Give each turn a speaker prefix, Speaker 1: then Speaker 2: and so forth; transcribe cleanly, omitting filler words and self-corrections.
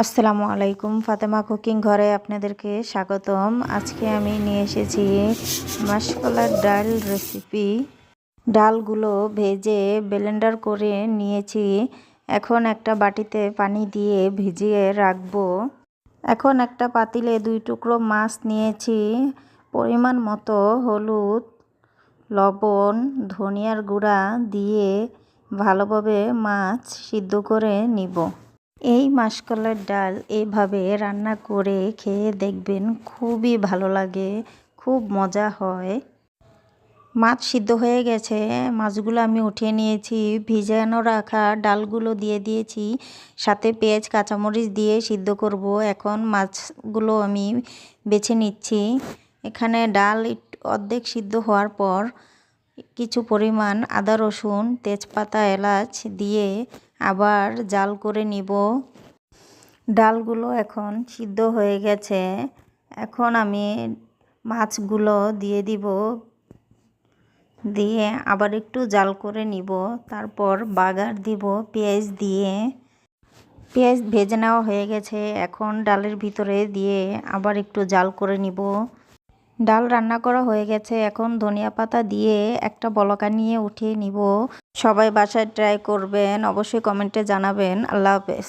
Speaker 1: আসসালামু আলাইকুম, ফাতেমা কুকিং ঘরে আপনাদেরকে স্বাগতম। আজকে আমি নিয়ে এসেছি মাসকলাইর ডাল রেসিপি। ডালগুলো ভেজে ব্লেন্ডার করে নিয়েছি। এখন একটা বাটিতে পানি দিয়ে ভিজিয়ে রাখবো। এখন একটা পাতিলে 2 টুকরো মাছ নিয়েছি। পরিমাণ মতো হলুদ, লবণ, ধনিয়ার গুঁড়া দিয়ে ভালোভাবে মাছ সিদ্ধ করে নিব। এই মাসকলাইর ডাল এইভাবে রান্না করে খেয়ে দেখবেন, খুবই ভালো লাগে, খুব মজা হয়। মাছ সিদ্ধ হয়ে গেছে, মাছগুলো আমি উঠিয়ে নিয়েছি। ভিজানো রাখা ডালগুলো দিয়ে দিয়েছি, সাথে পেঁয়াজ কাঁচামরিচ দিয়ে সিদ্ধ করব। এখন মাছগুলো আমি বেছে নিচ্ছি। এখানে ডাল অর্ধেক সিদ্ধ হওয়ার পর কিছু পরিমাণ আদা, রসুন, তেজপাতা, এলাচ দিয়ে আবার জাল করে নিব। ডালগুলো এখন সিদ্ধ হয়ে গেছে। এখন আমি মাছগুলো দিয়ে দিব, দিয়ে আবার একটু জাল করে নিব। তারপর বাগার দিব পেঁয়াজ দিয়ে। পেঁয়াজ ভেজে নেওয়া হয়ে গেছে, এখন ডালের ভিতরে দিয়ে আবার একটু জাল করে নিব। ডাল রান্না করা হয়ে গেছে, এখন ধনিয়া পাতা দিয়ে একটা বলকা নিয়ে উঠিয়ে নিব। সবাই বাসায় ট্রাই করবেন, অবশ্যই কমেন্টে জানাবেন। আল্লাহ হাফেজ।